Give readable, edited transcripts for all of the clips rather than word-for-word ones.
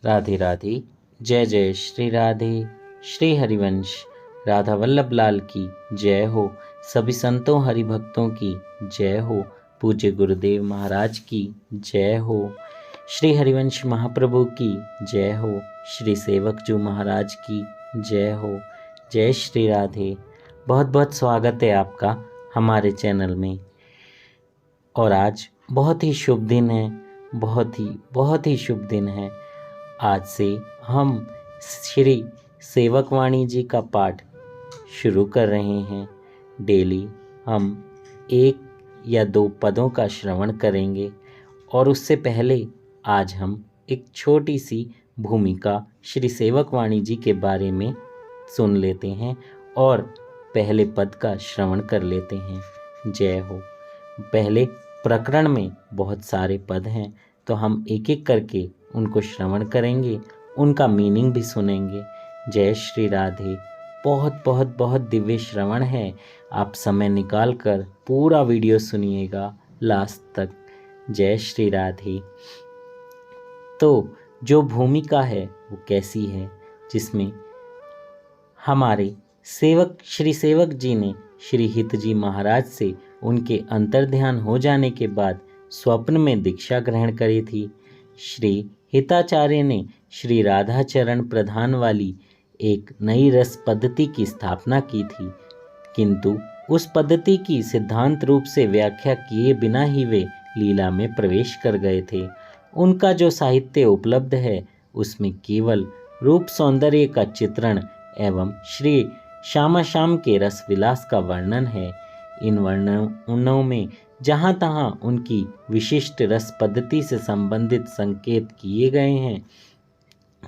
राधे राधे। जय जय श्री राधे। श्री हरिवंश राधा वल्लभ लाल की जय हो। सभी संतों हरि भक्तों की जय हो। पूज्य गुरुदेव महाराज की जय हो। श्री हरिवंश महाप्रभु की जय हो। श्री सेवक जू महाराज की जय हो। जय श्री राधे। बहुत बहुत स्वागत है आपका हमारे चैनल में। और आज बहुत ही शुभ दिन है, बहुत ही शुभ दिन है। आज से हम श्री सेवक वाणी जी का पाठ शुरू कर रहे हैं। डेली हम 1 या 2 पदों का श्रवण करेंगे और उससे पहले आज हम एक छोटी सी भूमिका श्री सेवक वाणी जी के बारे में सुन लेते हैं और पहले पद का श्रवण कर लेते हैं। जय हो। पहले प्रकरण में बहुत सारे पद हैं, तो हम एक एक करके उनको श्रवण करेंगे, उनका मीनिंग भी सुनेंगे। जय श्री राधे। बहुत बहुत बहुत दिव्य श्रवण है। आप समय निकाल कर पूरा वीडियो सुनिएगा लास्ट तक। जय श्री राधे। तो जो भूमिका है वो कैसी है, जिसमें हमारे सेवक श्री सेवक जी ने श्री हित जी महाराज से उनके अंतर्ध्यान हो जाने के बाद स्वप्न में दीक्षा ग्रहण करी थी। श्री हिताचार्य ने श्री राधाचरण प्रधान वाली एक नई रस पद्धति की स्थापना की थी, किंतु उस पद्धति की सिद्धांत रूप से व्याख्या किए बिना ही वे लीला में प्रवेश कर गए थे। उनका जो साहित्य उपलब्ध है उसमें केवल रूप सौंदर्य का चित्रण एवं श्री श्यामा श्याम के रस विलास का वर्णन है। इन वर्णनों में जहाँ तहाँ उनकी विशिष्ट रस पद्धति से संबंधित संकेत किए गए हैं,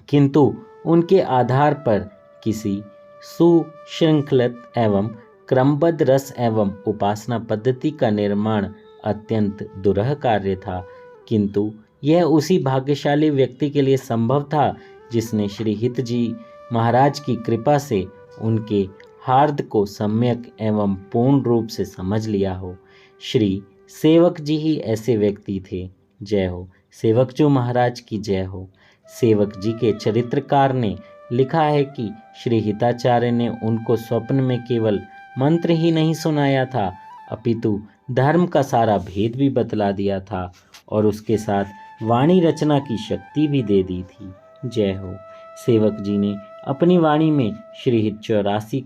किंतु उनके आधार पर किसी सुशृंखलित एवं क्रमबद्ध रस एवं उपासना पद्धति का निर्माण अत्यंत दुरह कार्य था। किंतु यह उसी भाग्यशाली व्यक्ति के लिए संभव था जिसने श्री हित जी महाराज की कृपा से उनके हार्द को सम्यक एवं पूर्ण रूप से समझ लिया हो। श्री सेवक जी ही ऐसे व्यक्ति थे। जय हो। सेवक जी महाराज की जय हो। सेवक जी के चरित्रकार ने लिखा है कि श्री हिताचार्य ने उनको स्वप्न में केवल मंत्र ही नहीं सुनाया था, अपितु धर्म का सारा भेद भी बतला दिया था और उसके साथ वाणी रचना की शक्ति भी दे दी थी। जय हो। सेवक जी ने अपनी वाणी में श्री हित 84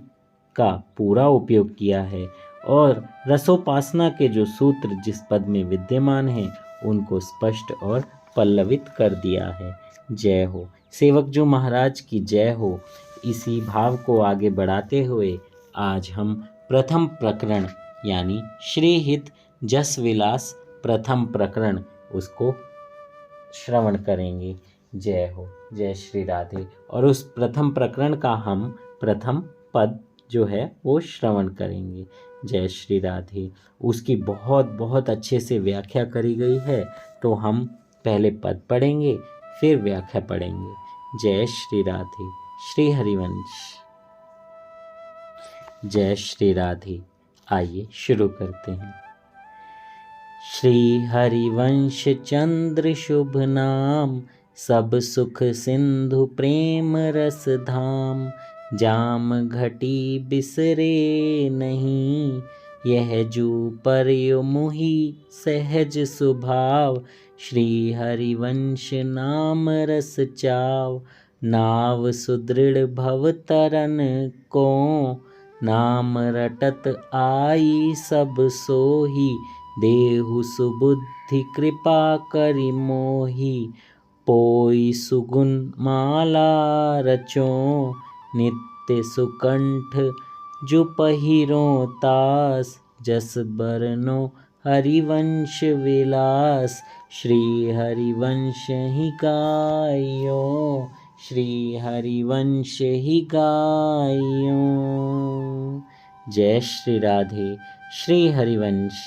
का पूरा उपयोग किया है और रसोपासना के जो सूत्र जिस पद में विद्यमान हैं उनको स्पष्ट और पल्लवित कर दिया है। जय हो। सेवक जो महाराज की जय हो। इसी भाव को आगे बढ़ाते हुए आज हम प्रथम प्रकरण यानी श्री हित जस विलास प्रथम प्रकरण उसको श्रवण करेंगे। जय हो। जय श्री राधे। और उस प्रथम प्रकरण का हम प्रथम पद जो है वो श्रवण करेंगे। जय श्री राधे। उसकी बहुत बहुत अच्छे से व्याख्या करी गई है, तो हम पहले पद पढ़ेंगे फिर व्याख्या पढ़ेंगे। जय श्री राधे। श्री हरिवंश। जय श्री राधे। आइए शुरू करते हैं। श्री हरिवंश चंद्र शुभ नाम, सब सुख सिंधु प्रेम रस धाम। जाम घटी बिसरे नहीं, यह जू पर मुहि सहज सुभाव। श्री हरिवंश नाम रस चाव, नाव सुदृढ़ भव तरन को। नाम रटत आई सब सोही, देहु सुबुद्धि कृपा करि मोही। पोई सुगुन माला रचो, नित्य सुकंठ जो पहिरो तास। जस बरनो हरिवंश विलास, श्री हरिवंश ही गायो। श्री हरिवंश ही गायो। जय श्री राधे। श्री हरिवंश,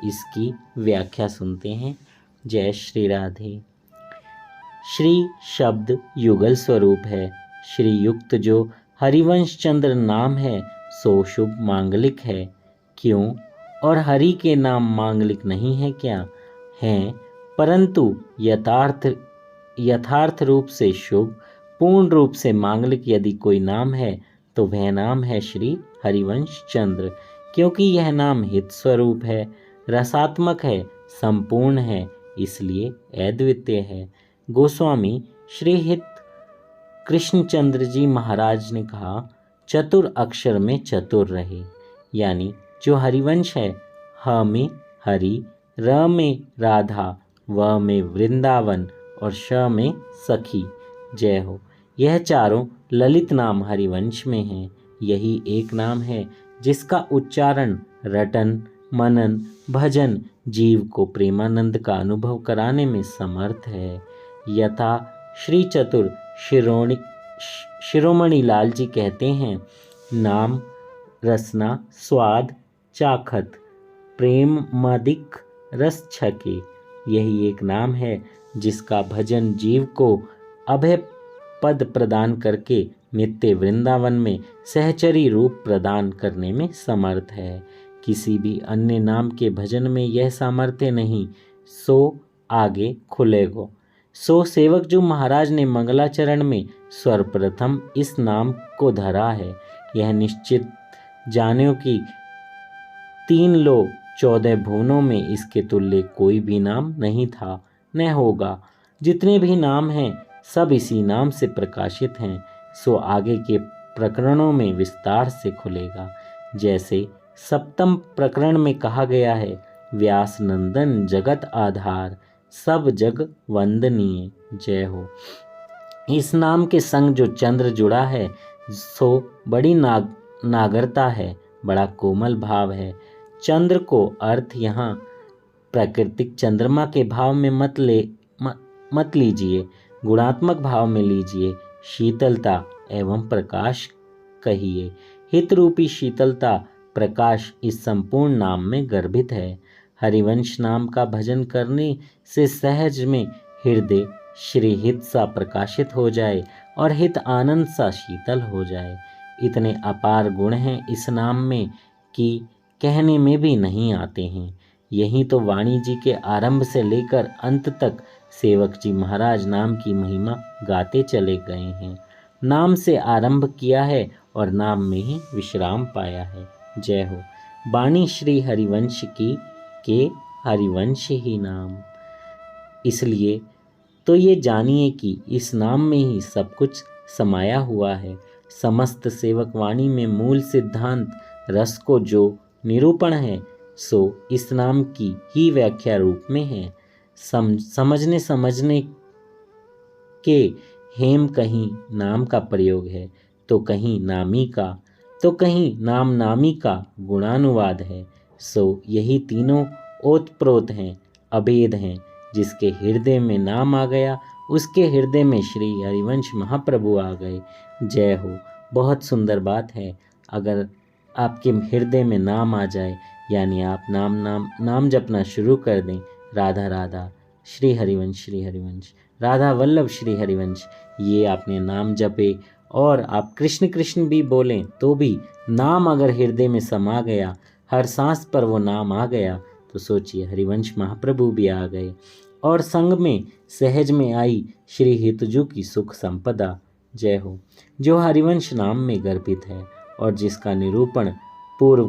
इसकी व्याख्या सुनते हैं। जय श्री राधे। श्री शब्द युगल स्वरूप है। श्री युक्त जो हरिवंश चंद्र नाम है सो शुभ मांगलिक है। क्यों? और हरि के नाम मांगलिक नहीं है क्या? हैं, परंतु यथार्थ यथार्थ रूप से शुभ, पूर्ण रूप से मांगलिक यदि कोई नाम है तो वह नाम है श्री हरिवंश चंद्र, क्योंकि यह नाम हित स्वरूप है, रसात्मक है, संपूर्ण है, इसलिए अद्वितीय है। गोस्वामी श्री हित कृष्णचंद्र जी महाराज ने कहा, चतुर अक्षर में चतुर रहे, यानी जो हरिवंश है, ह में हरि, र में राधा, व में वृंदावन और श में सखी। जय हो। यह चारों ललित नाम हरिवंश में हैं। यही एक नाम है जिसका उच्चारण, रटन, मनन, भजन जीव को प्रेमानंद का अनुभव कराने में समर्थ है। यथा श्री चतुर शिरोमणि लाल जी कहते हैं, नाम रसना स्वाद चाखत, प्रेम मदिक रस छके। यही एक नाम है जिसका भजन जीव को अभय पद प्रदान करके नित्य वृंदावन में सहचरी रूप प्रदान करने में समर्थ है। किसी भी अन्य नाम के भजन में यह सामर्थ्य नहीं, सो आगे खुलेगो। सो सेवक जो महाराज ने मंगलाचरण में सर्वप्रथम इस नाम को धरा है। यह निश्चित जानियो कि 3 लोक 14 भुवनों में इसके तुल्य कोई भी नाम नहीं था, न होगा। जितने भी नाम हैं सब इसी नाम से प्रकाशित हैं, सो आगे के प्रकरणों में विस्तार से खुलेगा। जैसे सप्तम प्रकरण में कहा गया है, व्यास नंदन जगत आधार, सब जग वंदनीय। जय हो। इस नाम के संग जो चंद्र जुड़ा है सो बड़ी नागरता है, बड़ा कोमल भाव है। चंद्र को अर्थ यहाँ प्राकृतिक चंद्रमा के भाव में मत लीजिए, गुणात्मक भाव में लीजिए। शीतलता एवं प्रकाश कहिए। हित रूपी शीतलता प्रकाश इस संपूर्ण नाम में गर्भित है। हरिवंश नाम का भजन करने से सहज में हृदय श्री हित सा प्रकाशित हो जाए और हित आनंद सा शीतल हो जाए। इतने अपार गुण हैं इस नाम में कि कहने में भी नहीं आते हैं। यही तो वाणी जी के आरंभ से लेकर अंत तक सेवक जी महाराज नाम की महिमा गाते चले गए हैं। नाम से आरंभ किया है और नाम में ही विश्राम पाया है। जय हो। वाणी श्री हरिवंश की के हरिवंश ही नाम। इसलिए तो ये जानिए कि इस नाम में ही सब कुछ समाया हुआ है। समस्त सेवक वाणी में मूल सिद्धांत रस को जो निरूपण है सो इस नाम की ही व्याख्या रूप में है। समझने के हेम कहीं नाम का प्रयोग है, तो कहीं नामी का, तो कहीं नाम नामी का गुणानुवाद है। सो यही तीनों ओतप्रोत हैं, अभेद हैं। जिसके हृदय में नाम आ गया उसके हृदय में श्री हरिवंश महाप्रभु आ गए। जय हो। बहुत सुंदर बात है। अगर आपके हृदय में नाम आ जाए, यानी आप नाम जपना शुरू कर दें, राधा राधा श्री हरिवंश राधा वल्लभ श्री हरिवंश, ये आपने नाम जपे और आप कृष्ण कृष्ण भी बोलें तो भी नाम अगर हृदय में समा गया, हर सांस पर वो नाम आ गया, तो सोचिए हरिवंश महाप्रभु भी आ गए और संग में सहज में आई श्री हितजू की सुख संपदा। जय हो। जो हरिवंश नाम में गर्भित है और जिसका निरूपण पूर्व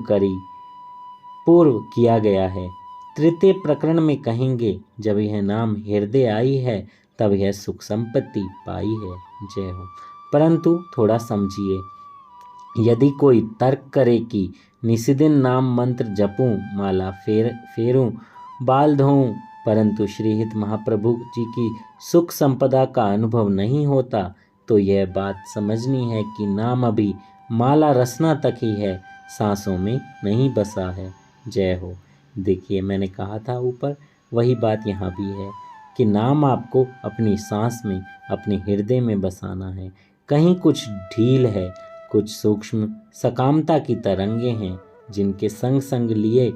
किया गया है। तृतीय प्रकरण में कहेंगे, जब यह नाम हृदय आई है तब यह सुख संपत्ति पाई है। जय हो। परंतु थोड़ा समझिए, यदि कोई तर्क करे कि निशिदिन नाम मंत्र जपूं, माला फेरूं, बाल धोऊं, परंतु श्रीहित महाप्रभु जी की सुख संपदा का अनुभव नहीं होता, तो यह बात समझनी है कि नाम अभी माला रसना तक ही है, सांसों में नहीं बसा है। जय हो। देखिए मैंने कहा था ऊपर, वही बात यहाँ भी है कि नाम आपको अपनी सांस में, अपने हृदय में बसाना है। कहीं कुछ ढील है, कुछ सूक्ष्म सकामता की तरंगे हैं जिनके संग संग लिए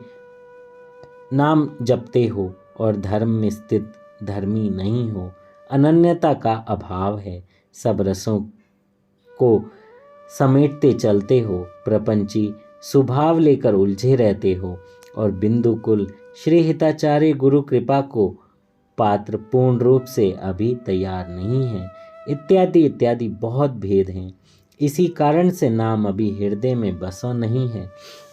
नाम जपते हो और धर्म में स्थित धर्मी नहीं हो। अनन्यता का अभाव है, सब रसों को समेटते चलते हो, प्रपंची स्वभाव लेकर उलझे रहते हो और बिंदुकुल श्री हिताचार्य गुरु कृपा को पात्र पूर्ण रूप से अभी तैयार नहीं है, इत्यादि इत्यादि बहुत भेद हैं। इसी कारण से नाम अभी हृदय में बसा नहीं है,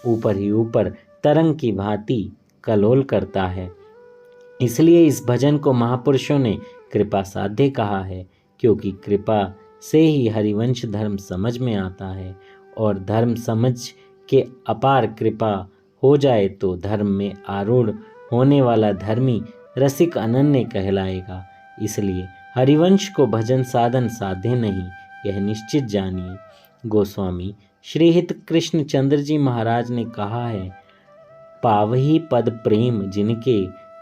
ऊपर ही ऊपर तरंग की भांति कलोल करता है। इसलिए इस भजन को महापुरुषों ने कृपा साध्य कहा है, क्योंकि कृपा से ही हरिवंश धर्म समझ में आता है, और धर्म समझ के अपार कृपा हो जाए तो धर्म में आरूढ़ होने वाला धर्मी रसिक अनन्य कहलाएगा। इसलिए हरिवंश को भजन साधन साध्य नहीं, यह निश्चित जानिए। गोस्वामी श्री हित कृष्ण चंद्र जी महाराज ने कहा है, पावही पद प्रेम जिनके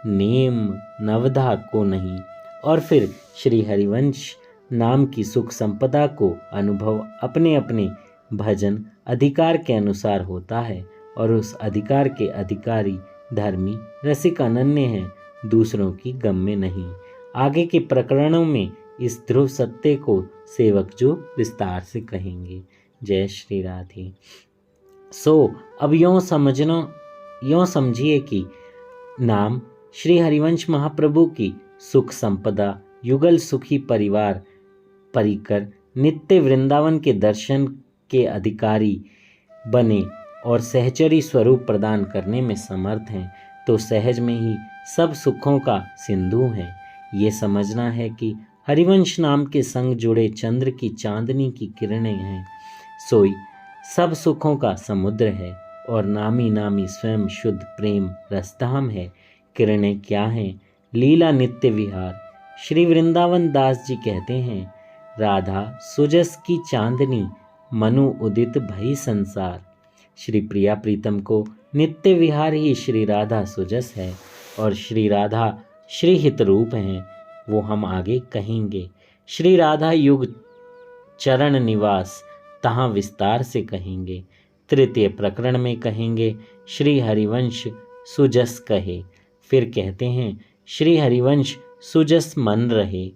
नेम नवधा को नहीं। और फिर श्री हरिवंश नाम की सुख संपदा को अनुभव अपने अपने भजन अधिकार के अनुसार होता है, और उस अधिकार के अधिकारी धर्मी रसिक अनन्य हैं, दूसरों की गम में नहीं। आगे के प्रकरणों में इस ध्रुव सत्य को सेवक जो विस्तार से कहेंगे। जय श्री राधे। अब यों समझिए कि नाम श्री हरिवंश महाप्रभु की सुख संपदा, युगल सुखी परिवार परिकर नित्य वृंदावन के दर्शन के अधिकारी बने और सहचरी स्वरूप प्रदान करने में समर्थ हैं, तो सहज में ही सब सुखों का सिंधु हैं। ये समझना है कि हरिवंश नाम के संग जुड़े चंद्र की चांदनी की किरणें हैं, सोई सब सुखों का समुद्र है, और नामी नामी स्वयं शुद्ध प्रेम रसधाम है। किरणें क्या हैं? लीला नित्य विहार। श्री वृंदावन दास जी कहते हैं, राधा सुजस की चांदनी मनु उदित भई संसार। श्री प्रिया प्रीतम को नित्य विहार ही श्री राधा सुजस है, और श्री राधा श्री हित रूप हैं, वो हम आगे कहेंगे। श्री राधा युग चरण निवास तहाँ विस्तार से कहेंगे। तृतीय प्रकरण में कहेंगे श्री हरिवंश सुजस कहे। फिर कहते हैं श्री हरिवंश सुजस मन रहे।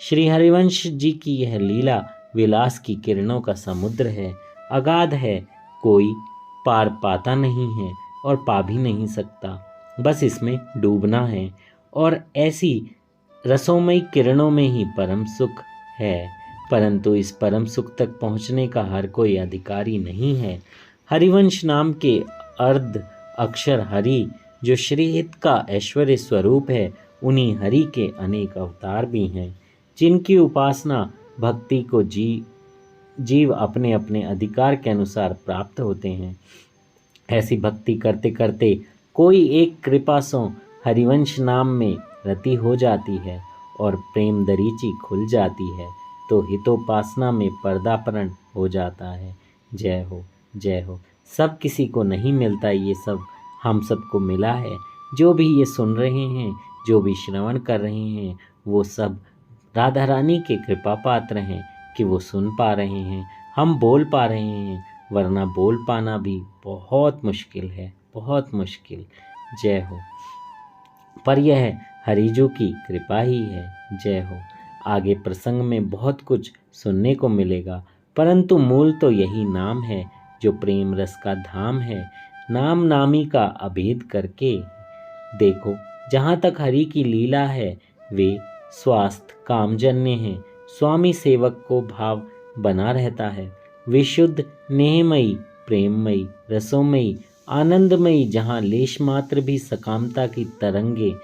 श्री हरिवंश जी की यह लीला विलास की किरणों का समुद्र है, अगाध है, कोई पार पाता नहीं है और पा भी नहीं सकता, बस इसमें डूबना है। और ऐसी रसोमयी किरणों में ही परम सुख है, परंतु इस परम सुख तक पहुंचने का हर कोई अधिकारी नहीं है। हरिवंश नाम के अर्ध अक्षर हरि, जो श्रीहित का ऐश्वर्य स्वरूप है, उन्हीं हरि के अनेक अवतार भी हैं, जिनकी उपासना भक्ति को जीव अपने अपने अधिकार के अनुसार प्राप्त होते हैं। ऐसी भक्ति करते करते कोई एक कृपा से हरिवंश नाम में रति हो जाती है और प्रेम दरीची खुल जाती है, तो हितोपासना में पर्दापरण हो जाता है। जय हो, जय हो। सब किसी को नहीं मिलता, ये सब हम सबको मिला है। जो भी ये सुन रहे हैं, जो भी श्रवण कर रहे हैं, वो सब राधा रानी के कृपा पात्र हैं कि वो सुन पा रहे हैं, हम बोल पा रहे हैं, वरना बोल पाना भी बहुत मुश्किल है, बहुत मुश्किल। जय हो। पर यह हरिजू की कृपा ही है। जय हो। आगे प्रसंग में बहुत कुछ सुनने को मिलेगा, परंतु मूल तो यही नाम है, जो प्रेम रस का धाम है। नाम नामी का अभेद करके देखो, जहाँ तक हरि की लीला है, वे स्वास्थ्य कामजन्य हैं। स्वामी सेवक को भाव बना रहता है। विशुद्ध नेहमयी, प्रेममयी, रसोमयी, आनंदमयी, जहाँ लेश मात्र भी सकामता की तरंगे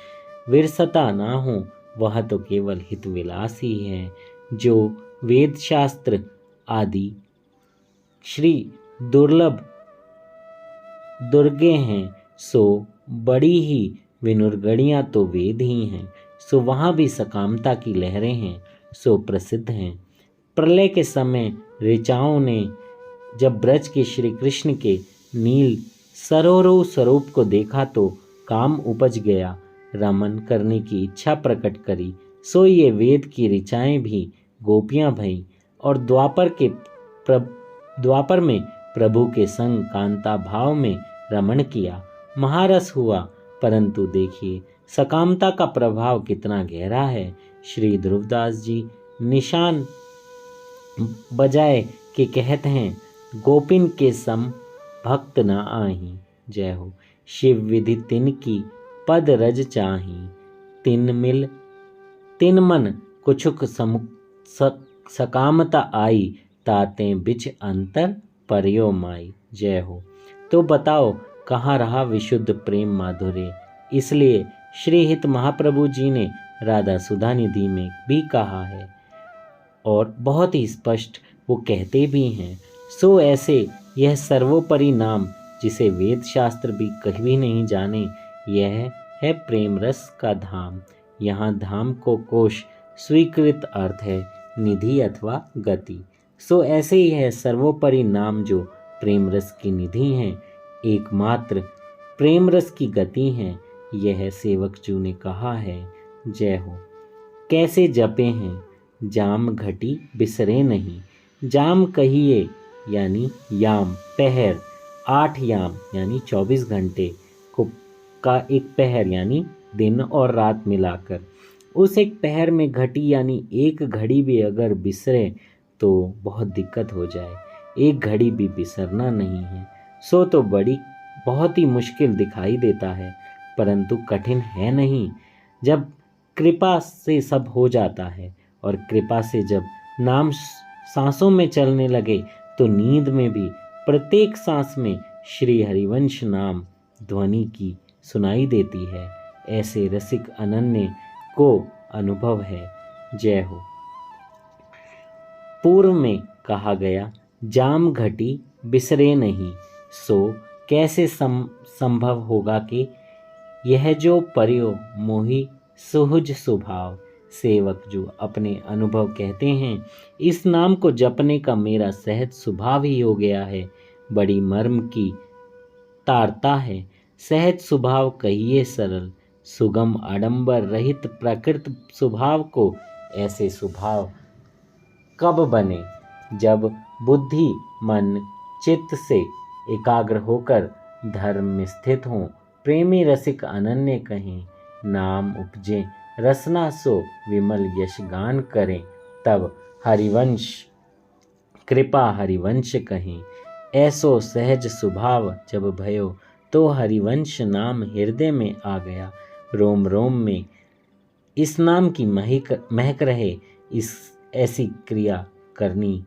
विरसता ना हो, वह तो केवल हित विलास ही है। जो वेद शास्त्र आदि श्री दुर्लभ दुर्गे हैं, सो बड़ी ही विनुरगणियाँ तो वेद ही हैं, सो वहाँ भी सकामता की लहरें हैं, सो प्रसिद्ध हैं। प्रलय के समय ऋचाओं ने जब ब्रज के श्री कृष्ण के नील सरोवरों स्वरूप को देखा तो काम उपज गया, रमन करने की इच्छा प्रकट करी, सो ये वेद की ऋचाएं भी गोपियां भईं और द्वापर में प्रभु के संग कांता भाव में रमण किया। महारस हुआ, परंतु देखिए सकामता का प्रभाव कितना गहरा है। श्री ध्रुवदास जी निशान बजाए के कहते हैं, गोपिन के सम भक्त न आही। जय हो। शिव विधि तिन की पद रज चाही, तिन मिल तिन मन कुछुक सकामता आई, ताते बिच अंतर परियो माई। जय हो। तो बताओ कहाँ रहा विशुद्ध प्रेम माधुर्य। इसलिए श्री हित महाप्रभु जी ने राधा सुधा निधि में भी कहा है, और बहुत ही स्पष्ट वो कहते भी हैं। सो ऐसे यह सर्वोपरि नाम, जिसे वेद शास्त्र भी कभी नहीं जाने, यह है प्रेम रस का धाम। यहाँ धाम को कोश स्वीकृत अर्थ है निधि अथवा गति। सो ऐसे ही है सर्वोपरि नाम जो प्रेम रस की निधि हैं, एकमात्र प्रेम रस की गति हैं, यह सेवक जू ने कहा है। जय हो। कैसे जपे हैं जाम घटी बिसरे नहीं। जाम कहिए यानी याम पहर, 8 याम यानी 24 घंटे को का एक पहर यानी दिन और रात मिलाकर। उस एक पहर में घटी यानी एक घड़ी भी अगर बिसरे तो बहुत दिक्कत हो जाए। एक घड़ी भी बिसरना नहीं है। सो तो बहुत ही मुश्किल दिखाई देता है, परंतु कठिन है नहीं। जब कृपा से सब हो जाता है, और कृपा से जब नाम सांसों में चलने लगे, तो नींद में भी प्रत्येक सांस में श्री हरिवंश नाम ध्वनि की सुनाई देती है। ऐसे रसिक अनन्य को अनुभव है। जय हो। पूर्व में कहा गया जाम घटी बिसरे नहीं, सो कैसे संभव होगा कि यह जो पर्यो मोहि सुहुज स्वभाव। सेवक जो अपने अनुभव कहते हैं, इस नाम को जपने का मेरा सहज स्वभाव ही हो गया है। बड़ी मर्म की तारता है, सहज स्वभाव कहिए सरल, सुगम आडंबर रहित प्रकृत स्वभाव को। ऐसे स्वभाव कब बने? जब बुद्धि मन चित्त से एकाग्र होकर धर्म में स्थित हों। प्रेमी रसिक अनन्य कहें, नाम उपजे रसना सो विमल यश गान करें। तब हरिवंश कृपा हरिवंश कहें। ऐसो सहज स्वभाव जब भयो, तो हरिवंश नाम हृदय में आ गया। रोम रोम में इस नाम की महक रहे। इस ऐसी क्रिया करनी,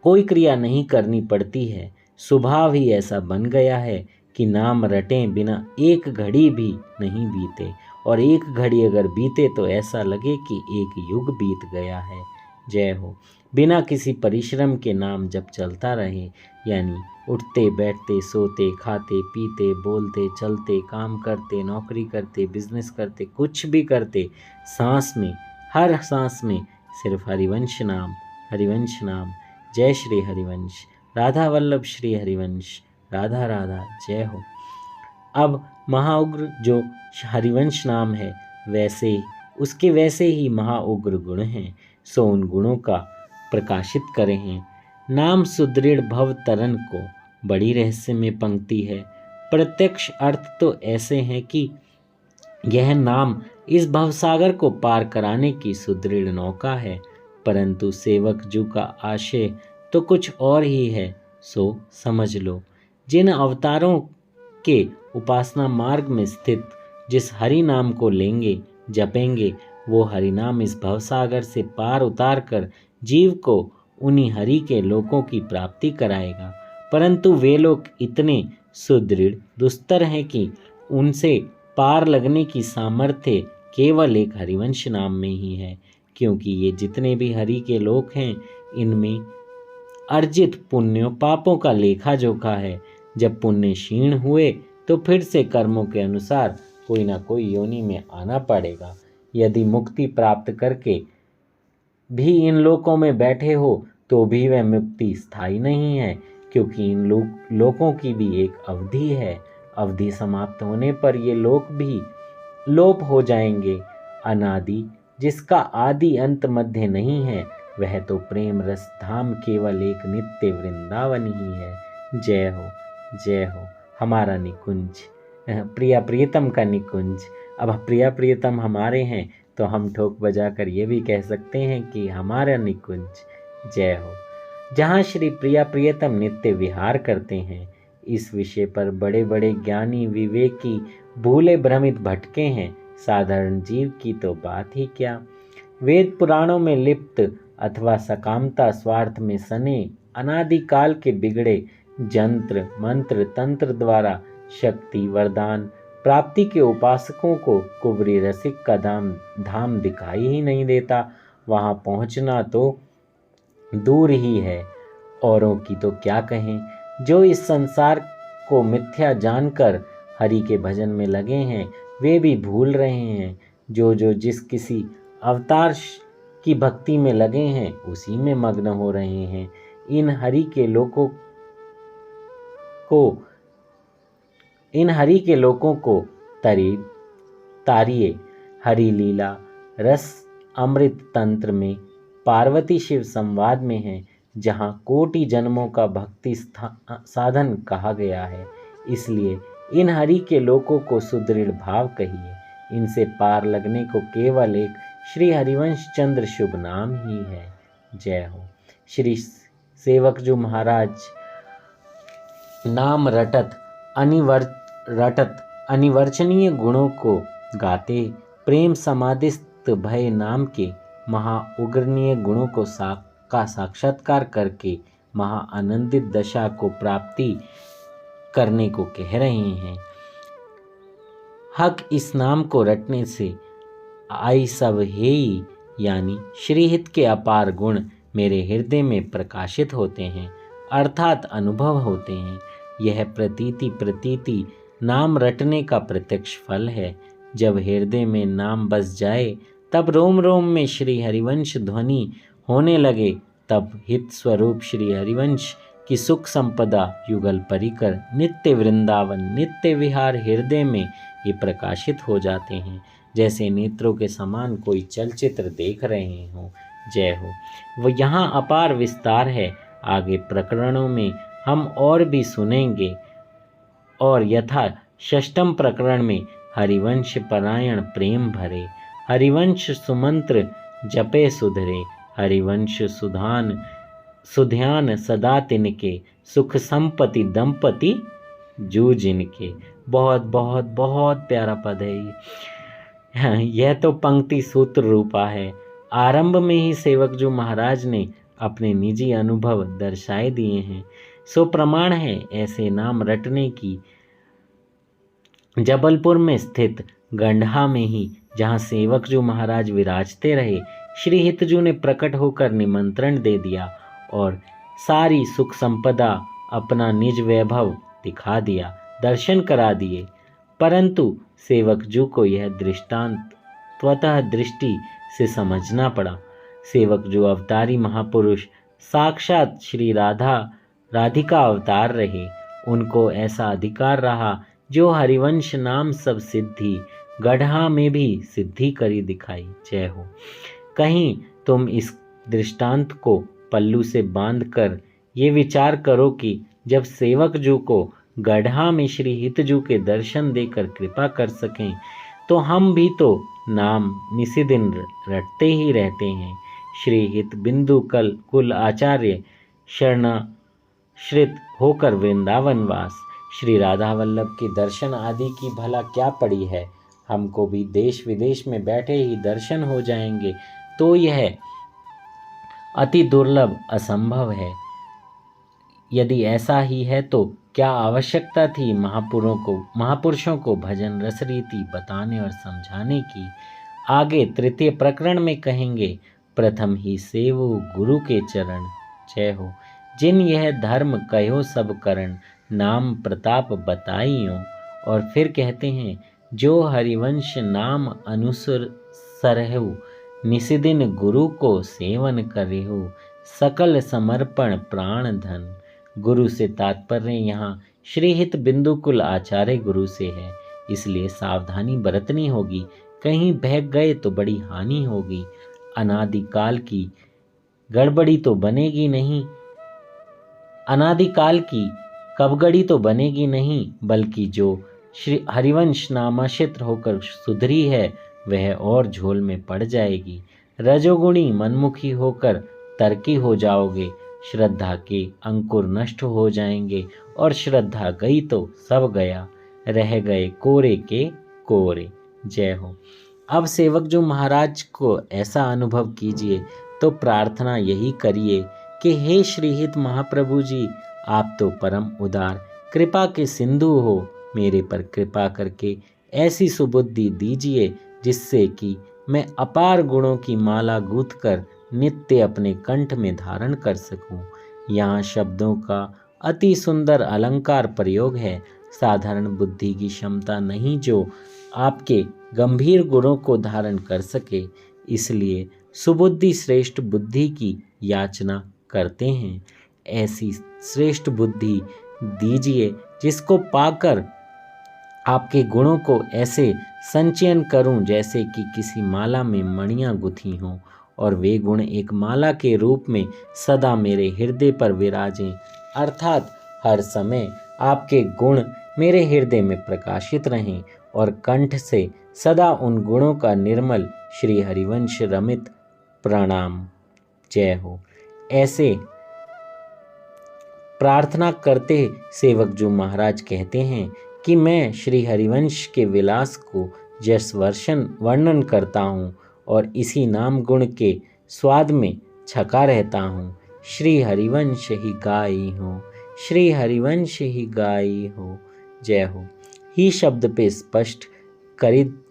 कोई क्रिया नहीं करनी पड़ती है। स्वभाव ही ऐसा बन गया है कि नाम रटे बिना एक घड़ी भी नहीं बीते, और एक घड़ी अगर बीते तो ऐसा लगे कि एक युग बीत गया है। जय हो। बिना किसी परिश्रम के नाम जब चलता रहे, यानी उठते बैठते सोते खाते पीते बोलते चलते काम करते नौकरी करते बिजनेस करते कुछ भी करते, सांस में हर सांस में सिर्फ हरिवंश नाम, हरिवंश नाम। जय श्री हरिवंश। राधा वल्लभ श्री हरिवंश। राधा राधा। जय हो। अब महाउग्र जो हरिवंश नाम है, वैसे ही महाउग्र गुण हैं। सो उन गुणों का प्रकाशित करें हैं। नाम सुदृढ़ भव तरन को, बड़ी रहस्य में पंक्ति है। प्रत्यक्ष अर्थ तो ऐसे हैं कि यह नाम इस भवसागर को पार कराने की सुदृढ़ नौका है, परंतु सेवक जू का आशय तो कुछ और ही है। सो समझ लो। जिन अवतारों के उपासना मार्ग में स्थित जिस हरि नाम को लेंगे जपेंगे, वो हरि नाम इस भवसागर से पार उतार कर जीव को उन्हीं हरि के लोकों की प्राप्ति कराएगा। परंतु वे लोग इतने सुदृढ़ दुस्तर हैं कि उनसे पार लगने की सामर्थ्य केवल एक हरिवंश नाम में ही है, क्योंकि ये जितने भी हरि के लोक हैं, इनमें अर्जित पुण्यों पापों का लेखा जोखा है। जब पुण्य क्षीण हुए तो फिर से कर्मों के अनुसार कोई ना कोई योनि में आना पड़ेगा। यदि मुक्ति प्राप्त करके भी इन लोकों में बैठे हो तो भी वह मुक्ति स्थायी नहीं है, क्योंकि इन लोकों की भी एक अवधि है। अवधि समाप्त होने पर ये लोक भी लोप हो जाएंगे। अनादि जिसका आदि अंत मध्य नहीं है, वह तो प्रेम रस धाम केवल एक नित्य वृंदावन ही है। जय हो। जय हो। हमारा निकुंज, प्रिया प्रियतम का निकुंज। अब प्रिया प्रियतम हमारे हैं तो हम ठोक बजा कर ये भी कह सकते हैं कि हमारा निकुंज। जय हो। जहाँ श्री प्रिया प्रियतम नित्य विहार करते हैं, इस विषय पर बड़े बड़े ज्ञानी विवेकी भूले भ्रमित भटके हैं। साधारण जीव की तो बात ही क्या। वेद पुराणों में लिप्त अथवा सकामता स्वार्थ में सने अनादिकाल के बिगड़े जंत्र मंत्र तंत्र द्वारा शक्ति वरदान प्राप्ति के उपासकों को कुबरी रसिक का धाम दिखाई ही नहीं देता। वहां पहुंचना तो दूर ही है। औरों की तो क्या कहें, जो इस संसार को मिथ्या जानकर हरि के भजन में लगे हैं वे भी भूल रहे हैं। जो जिस किसी अवतार की भक्ति में लगे हैं उसी में मग्न हो रहे हैं। इन हरि के लोकों को तारिये। हरि लीला रस अमृत तंत्र में पार्वती शिव संवाद में है, जहाँ कोटि जन्मों का भक्ति साधन कहा गया है। इसलिए इन हरि के लोकों को सुदृढ़ भाव कहिए। इनसे पार लगने को केवल एक श्री हरिवंश चंद्र शुभ नाम ही है। जय हो। श्री सेवकजू महाराज नाम रटत अनिवर्चनीय गुणों को गाते, प्रेम समाधिस्थ भय नाम के महाउग्रणीय गुणों को का साक्षात्कार करके महाआनंदित दशा को प्राप्ति करने को कह रहे हैं। हक इस नाम को रटने से आई सब हेई यानी श्रीहित के अपार गुण मेरे हृदय में प्रकाशित होते हैं, अर्थात अनुभव होते हैं। यह प्रतीति नाम रटने का प्रत्यक्ष फल है। जब हृदय में नाम बस जाए तब रोम रोम में श्री हरिवंश ध्वनि होने लगे। तब हित स्वरूप श्री हरिवंश की सुख संपदा युगल परिकर नित्य वृंदावन नित्य विहार हृदय में ये प्रकाशित हो जाते हैं, जैसे नेत्रों के समान कोई चलचित्र देख रहे हों। जय हो। वो यहाँ अपार विस्तार है। आगे प्रकरणों में हम और भी सुनेंगे। और यथा षष्ठम प्रकरण में हरिवंश परायण प्रेम भरे, हरिवंश सुमंत्र जपे सुधरे, हरिवंश सुध्यान सदा तिनके, सुख संपत्ति दंपति जूझ इनके। बहुत बहुत बहुत प्यारा पद है। यह तो पंक्ति सूत्र रूपा है। आरंभ में ही सेवकजू महाराज ने अपने निजी अनुभव दर्शाए दिए हैं। सो प्रमाण है ऐसे नाम रटने की। जबलपुर में स्थित गंडहा में ही जहाँ सेवकजू महाराज विराजते रहे, श्री हितजू ने प्रकट होकर निमंत्रण दे दिया और सारी सुख संपदा अपना निज वैभव दिखा दिया, दर्शन करा दिए। परंतु सेवकजू को यह दृष्टांत स्वतः दृष्टि से समझना पड़ा। सेवकजू अवतारी महापुरुष साक्षात श्री राधिका अवतार रहे। उनको ऐसा अधिकार रहा जो हरिवंश नाम सब सिद्धि गढ़ा में भी सिद्धि करी दिखाई। जय हो। कहीं तुम इस दृष्टांत को पल्लू से बांधकर ये विचार करो कि जब सेवकजू को गढ़ा में श्री हितजू के दर्शन देकर कृपा कर सकें, तो हम भी तो नाम निशिदिन रटते ही रहते हैं। श्री हित बिंदु कुल आचार्य शरणाश्रित होकर वृंदावन वास, श्री राधा वल्लभ के दर्शन आदि की भला क्या पड़ी है। हमको भी देश विदेश में बैठे ही दर्शन हो जाएंगे, तो यह अति दुर्लभ असंभव है। यदि ऐसा ही है तो क्या आवश्यकता थी महापुरुषों को भजन रस रीति बताने और समझाने की। आगे तृतीय प्रकरण में कहेंगे, प्रथम ही सेवो गुरु के चरण। जय हो। जिन यह धर्म कहो सब करण, नाम प्रताप बताइयो। और फिर कहते हैं, जो हरिवंश नाम अनुसर सरहु, निशिदिन गुरु को सेवन करेहु, सकल समर्पण प्राण धन। गुरु से तात्पर्य यहाँ श्री हित बिंदुकुल आचार्य गुरु से है, इसलिए सावधानी बरतनी होगी। कहीं बहक गए तो बड़ी हानि होगी। अनादिकाल की गड़बड़ी तो बनेगी नहीं, अनादिकाल की कबगड़ी तो बनेगी नहीं, बल्कि जो श्री हरिवंश नामाश्रित होकर सुधरी है वह और झोल में पड़ जाएगी। रजोगुणी मनमुखी होकर तर्की हो जाओगे, श्रद्धा के अंकुर नष्ट हो जाएंगे और श्रद्धा गई तो सब गया, रह गए कोरे के कोरे। जय हो। अब सेवक जो महाराज को ऐसा अनुभव कीजिए तो प्रार्थना यही करिए कि हे श्रीहित महाप्रभु जी, आप तो परम उदार कृपा के सिंधु हो, मेरे पर कृपा करके ऐसी सुबुद्धि दीजिए जिससे कि मैं अपार गुणों की माला गूंथ कर नित्य अपने कंठ में धारण कर सकूं। यहाँ शब्दों का अति सुंदर अलंकार प्रयोग है। साधारण बुद्धि की क्षमता नहीं जो आपके गंभीर गुणों को धारण कर सके, इसलिए सुबुद्धि श्रेष्ठ बुद्धि की याचना करते हैं। ऐसी श्रेष्ठ बुद्धि दीजिए जिसको पाकर आपके गुणों को ऐसे संचयन करूं जैसे कि किसी माला में मणियां गुथी हों, और वे गुण एक माला के रूप में सदा मेरे हृदय पर विराजें, अर्थात हर समय आपके गुण मेरे हृदय में प्रकाशित रहें और कंठ से सदा उन गुणों का निर्मल श्री हरिवंश रमित प्रणाम। जय हो। ऐसे प्रार्थना करते सेवक जो महाराज कहते हैं कि मैं श्री हरिवंश के विलास को जस वर्णन करता हूँ और इसी नाम गुण के स्वाद में छका रहता हूँ। श्री हरिवंश ही गाई हो, श्री हरिवंश ही गाई हो। जय हो। ही शब्द पे स्पष्ट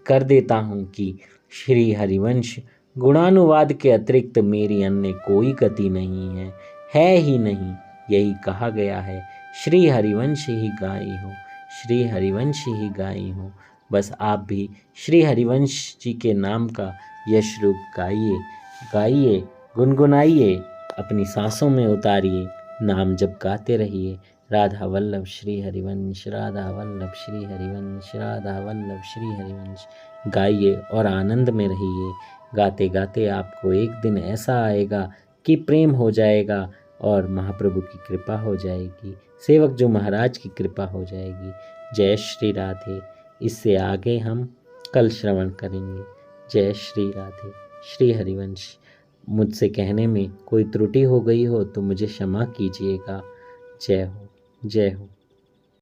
कर देता हूँ कि श्री हरिवंश गुणानुवाद के अतिरिक्त मेरी अन्य कोई गति नहीं है ही नहीं। यही कहा गया है, श्री हरिवंश ही गाई हो, श्री हरिवंश ही गाई हो। बस आप भी श्री हरिवंश जी के नाम का यश रूप गाइए, गुनगुनाइए, अपनी सांसों में उतारिए, नाम जब गाते रहिए। राधा वल्लभ श्री हरिवंश, राधा वल्लभ श्री हरिवंश, राधा वल्लभ श्री हरिवंश गाइए और आनंद में रहिए। गाते गाते आपको एक दिन ऐसा आएगा कि प्रेम हो जाएगा और महाप्रभु की कृपा हो जाएगी, सेवक जो महाराज की कृपा हो जाएगी। जय श्री राधे। इससे आगे हम कल श्रवण करेंगे। जय श्री राधे। श्री हरिवंश। मुझसे कहने में कोई त्रुटि हो गई हो तो मुझे क्षमा कीजिएगा। जय हो, जय हो।